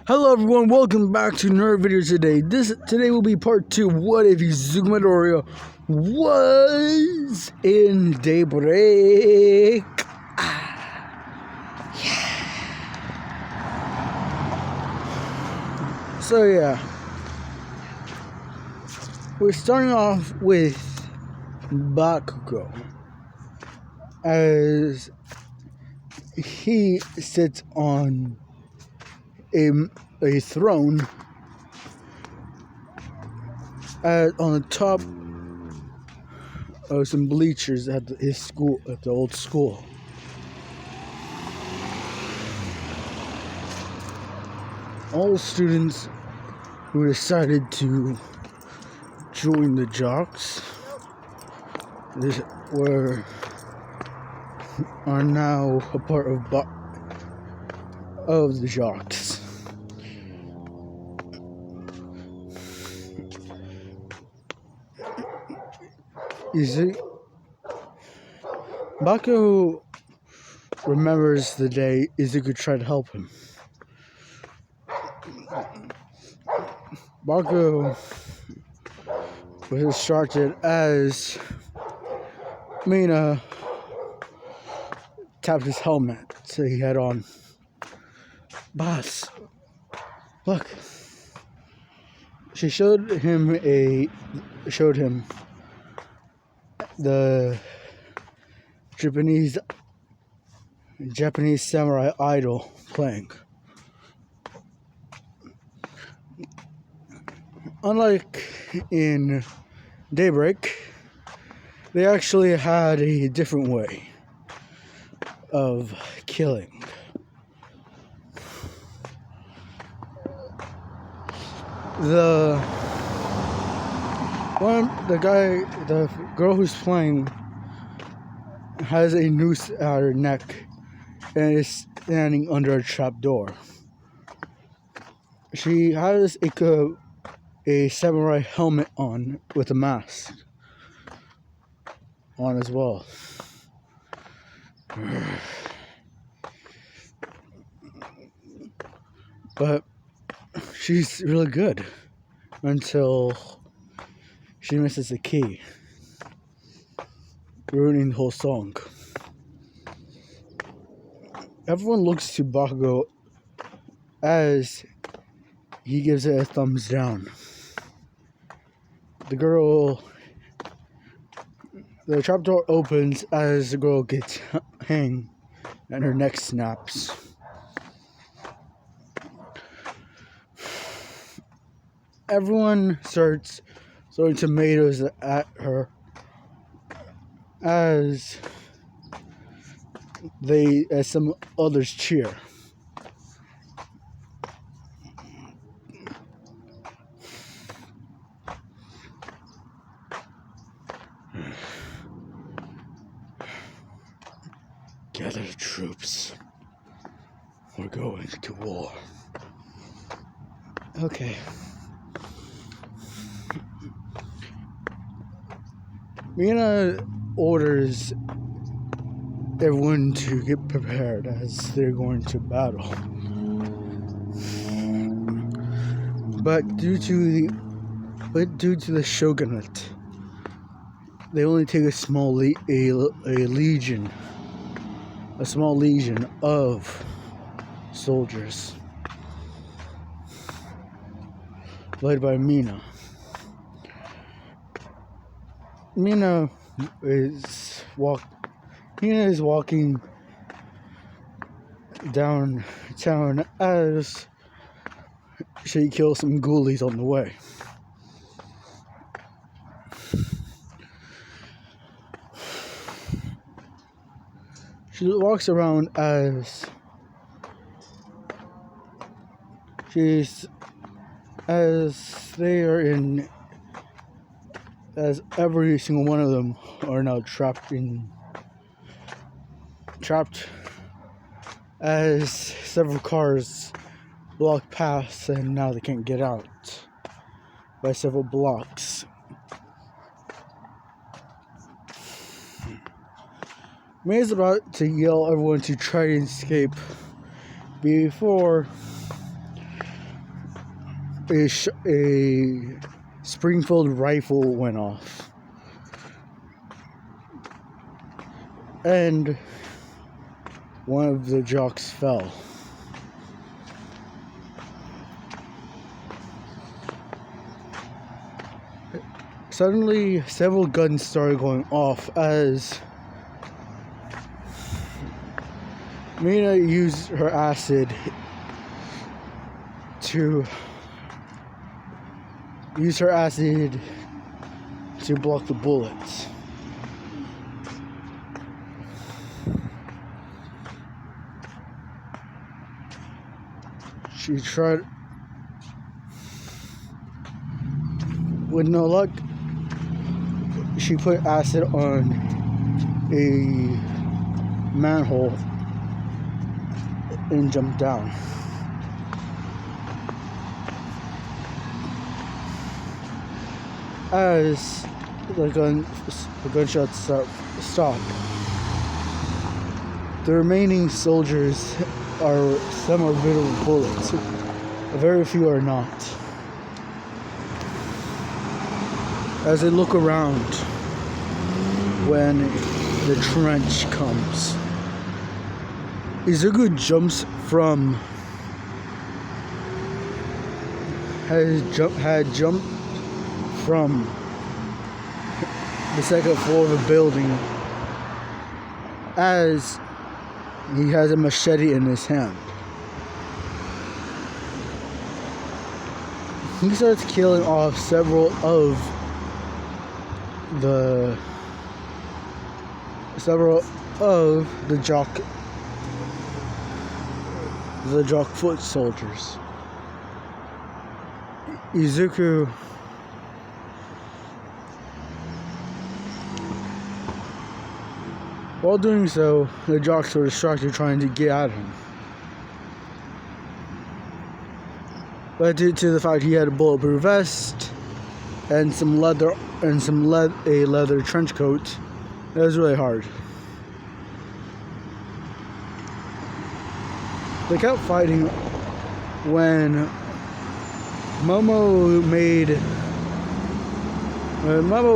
Hello everyone, welcome back to another video today. Today will be part 2. What if Izuku Midoriya was in Daybreak? So yeah, we're starting off with Bakugo as he sits on a throne on the top of some bleachers at his school, at the old school. All the students who decided to join the jocks are now a part of the jocks. You see, Baku remembers the day Izuku tried to help him. Baku was distracted as Mina tapped his helmet so he had on. Boss, look. She showed him the Japanese samurai idol playing. Unlike in Daybreak, they actually had a different way of killing. The girl who's playing has a noose at her neck and is standing under a trap door. She has a samurai helmet on with a mask on as well. But she's really good until she misses the key, ruining the whole song. Everyone looks to Bakugo as he gives it a thumbs down. The trapdoor opens as the girl gets hanged and her neck snaps. Everyone starts throwing tomatoes at her as some others cheer. Gather the troops. We're going to war. Okay. Mina orders everyone to get prepared as they're going to battle. But due to the shogunate, they only take a small legion of soldiers, led by Mina. Mina is walking downtown as she kills some ghoulies on the way. She walks around as every single one of them are now trapped as several cars block paths and now they can't get out by several blocks. May is about to yell everyone to try and escape before a Springfield rifle went off, and one of the jocks fell. Suddenly, several guns started going off as Mina used her acid to block the bullets. She tried, with no luck, she put acid on a manhole and jumped down. As the gunshots stop, the remaining soldiers some are riddled with bullets. Very few are not. As they look around when the trench comes, Izuku had jumped from the second floor of a building as he has a machete in his hand. He starts killing off several of the jock foot soldiers. Izuku while doing so, the jocks were distracted trying to get at him. But due to the fact he had a bulletproof vest and a leather trench coat, it was really hard. They kept fighting when Momo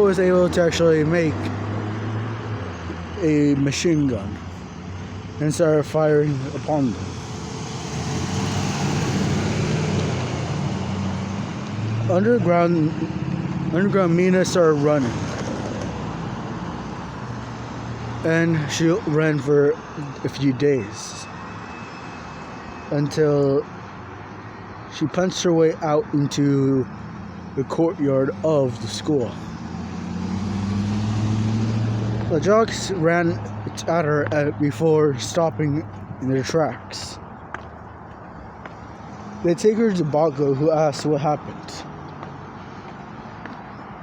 was able to actually make a machine gun and started firing upon them. Underground Mina started running, and she ran for a few days until she punched her way out into the courtyard of the school. The jocks ran at her before stopping in their tracks. They take her to Bago, who asks what happened.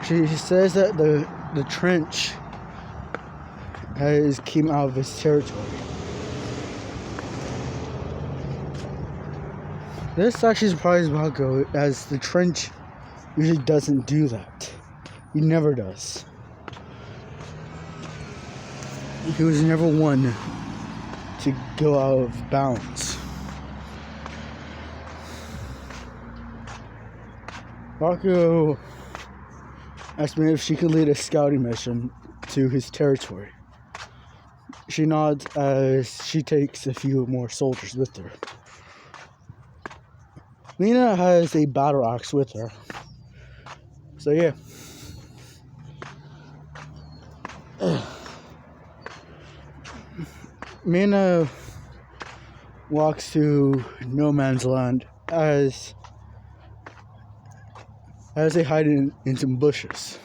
She says that the trench came out of his territory. This actually surprised Bago, as the trench usually doesn't do that. He never does. He was never one to go out of bounds. Bakugo asked me if she could lead a scouting mission to his territory. She nods as she takes a few more soldiers with her. Mina has a battle axe with her. So yeah. Mina walks to no man's land as they hide in some bushes.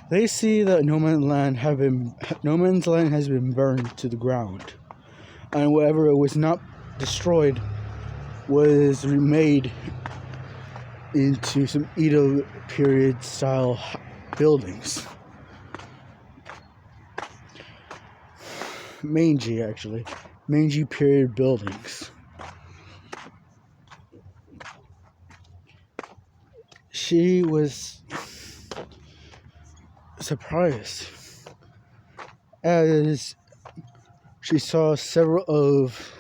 They see that no man's land has been burned to the ground, and whatever it was not destroyed was remade into some Edo period style buildings. Meiji period buildings. She was surprised as she saw several of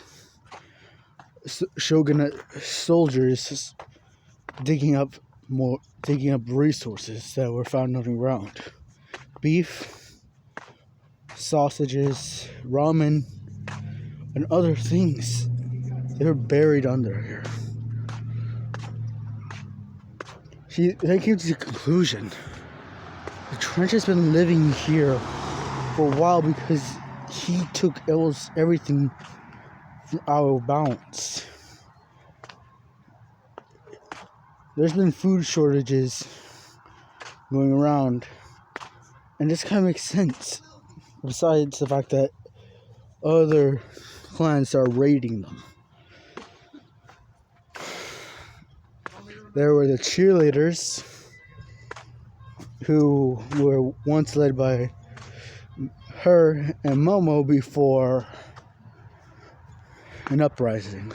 shogunate soldiers digging up resources that were found on the ground. Beef, sausages, ramen, and other things. They were buried under here. They came to the conclusion the Trench has been living here for a while because he took everything from our bounds. There's been food shortages going around, and this kind of makes sense. Besides the fact that other clans are raiding them. There were the cheerleaders, who were once led by her and Momo before an uprising,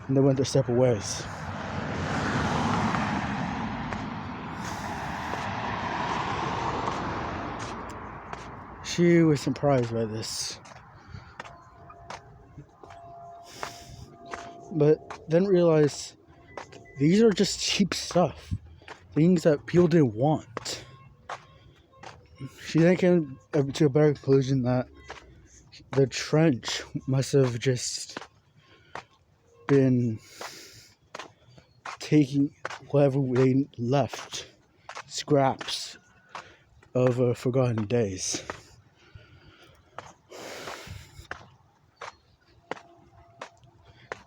and they went their separate ways. She was surprised by this, but then realized these are just cheap stuff, things that people didn't want. She then came to a better conclusion that the Trench must have just been taking whatever they left, scraps of forgotten days.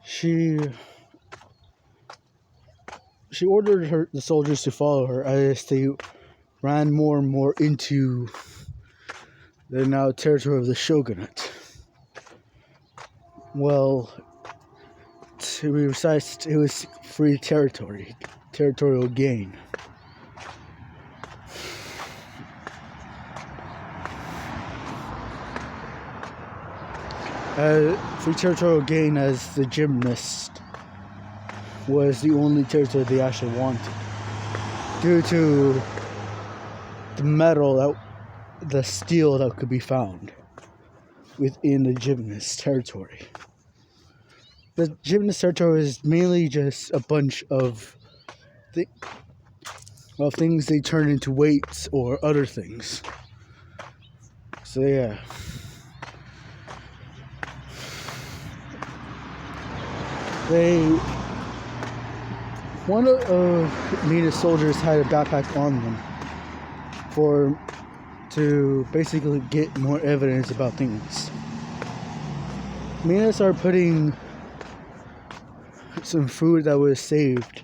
She ordered the soldiers to follow her as they ran more and more into the now territory of the shogunate. Well, to be precise, it was free territory, territorial gain. Free territorial gain, as the gymnast was the only territory they actually wanted, due to the steel that could be found within the gymnast territory. The gymnast territory is mainly just a bunch of things they turn into weights or other things. So yeah. One of Mina's soldiers had a backpack on them to basically get more evidence about things. Mina started putting some food that was saved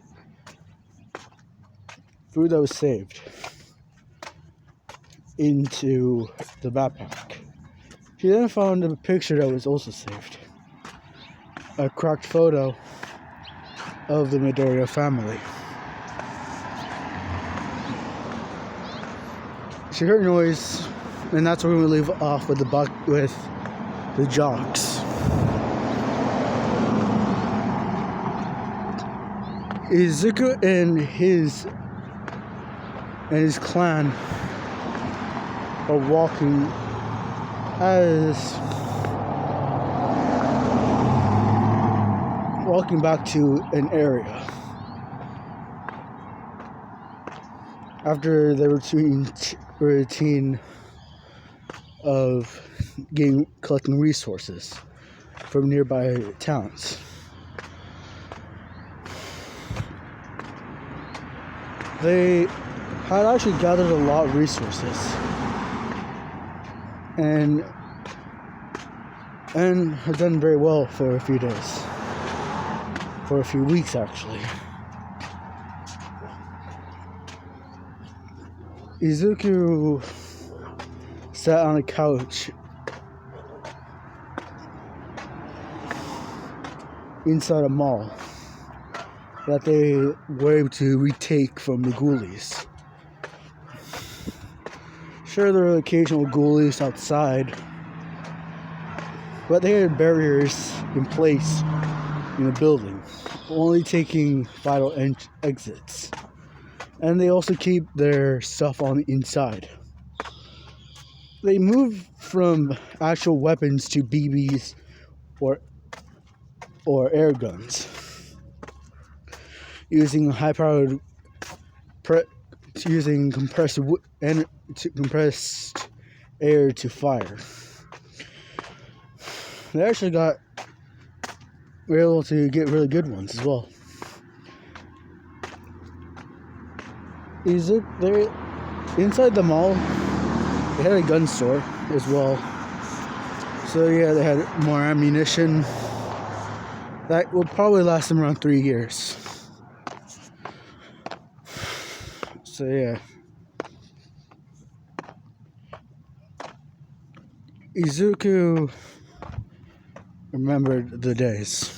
into the backpack. She then found a picture that was also saved. A cracked photo of the Midoriya family. She heard noise, and that's where we leave off with the jocks. Izuku and his clan are walking back to an area after the routine of collecting resources from nearby towns. They had actually gathered a lot of resources and have done very well for a few days. For a few weeks, actually. Izuku sat on a couch inside a mall that they were able to retake from the ghoulies. Sure, there were occasional ghoulies outside, but they had barriers in place in the building, only taking vital exits. And they also keep their stuff on the inside. They move from actual weapons to BBs or or air guns, using high-powered using compressed air to fire. They actually were able to get really good ones as well. They're inside the mall. They had a gun store as well. So yeah, they had more ammunition. That will probably last them around 3 years. So yeah. Izuku remembered the days.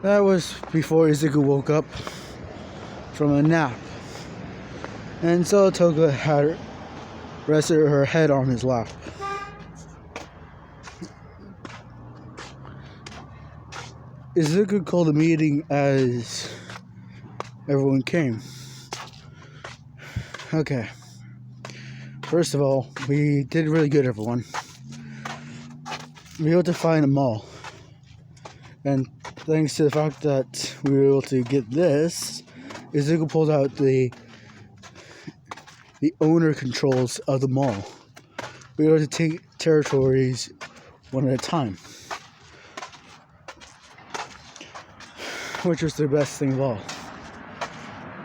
That was before Izuku woke up from a nap. And so Toga had rested her head on his lap. Izuku called a meeting as everyone came. Okay. First of all, we did really good, everyone. We were able to find a mall. And thanks to the fact that we were able to get this, Izuku pulled out the owner controls of the mall. We were able to take territories one at a time, which was the best thing of all.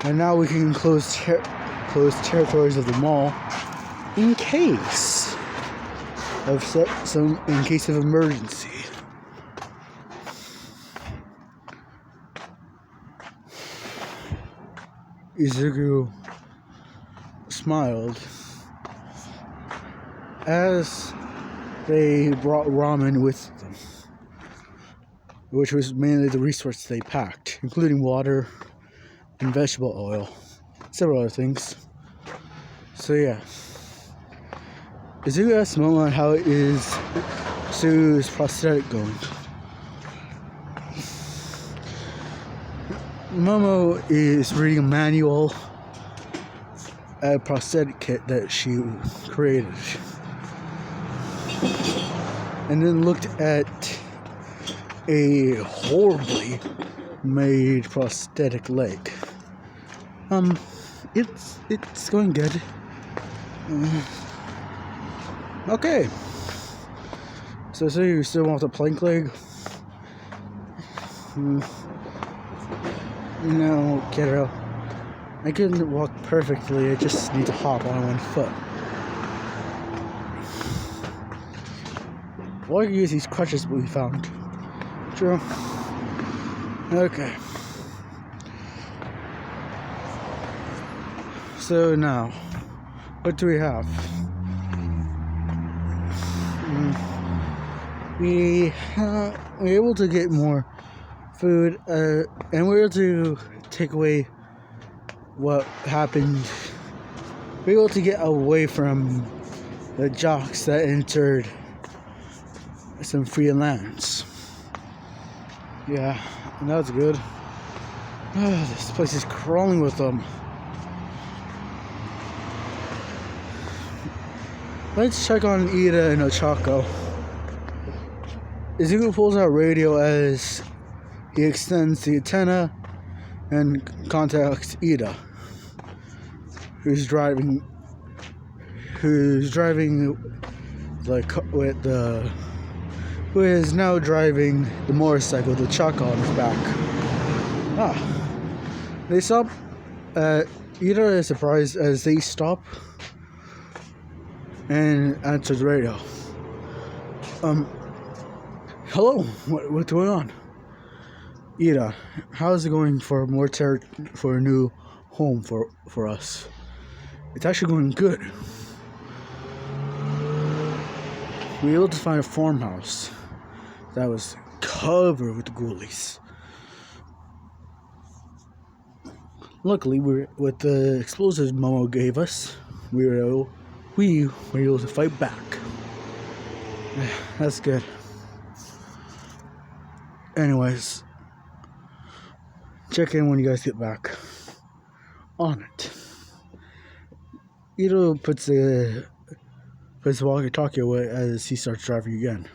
And now we can close territories of the mall in case of emergency. Izuku smiled as they brought ramen with them, which was mainly the resources they packed, including water and vegetable oil, several other things. So yeah, Izuku asked Momo how is Sue's prosthetic going. Momo is reading a manual, a prosthetic kit that she created, and then looked at a horribly made prosthetic leg. It's going good. Okay. So you still want the plank leg? No, kiddo. I can walk perfectly, I just need to hop on one foot. Well, I can use these crutches we found. True. Okay. So now, what do we have? We were able to get more food, and we were able to take away what happened. We were able to get away from the jocks that entered some free lands. Yeah, and that's good. This place is crawling with them. Let's check on Ida and Ochako. Izuku pulls out radio as he extends the antenna and contacts Ida, who is driving the motorcycle with the truck on his back. They stop. Ida is surprised as they stop and answers the radio. Hello, what's going on? Ida, how's it going for a new home for us? It's actually going good. We were able to find a farmhouse that was covered with ghoulies. Luckily, with the explosives Momo gave us, we were able to fight back. That's good. Anyways, check in when you guys get back on it. Ito puts his walkie-talkie away as he starts driving again.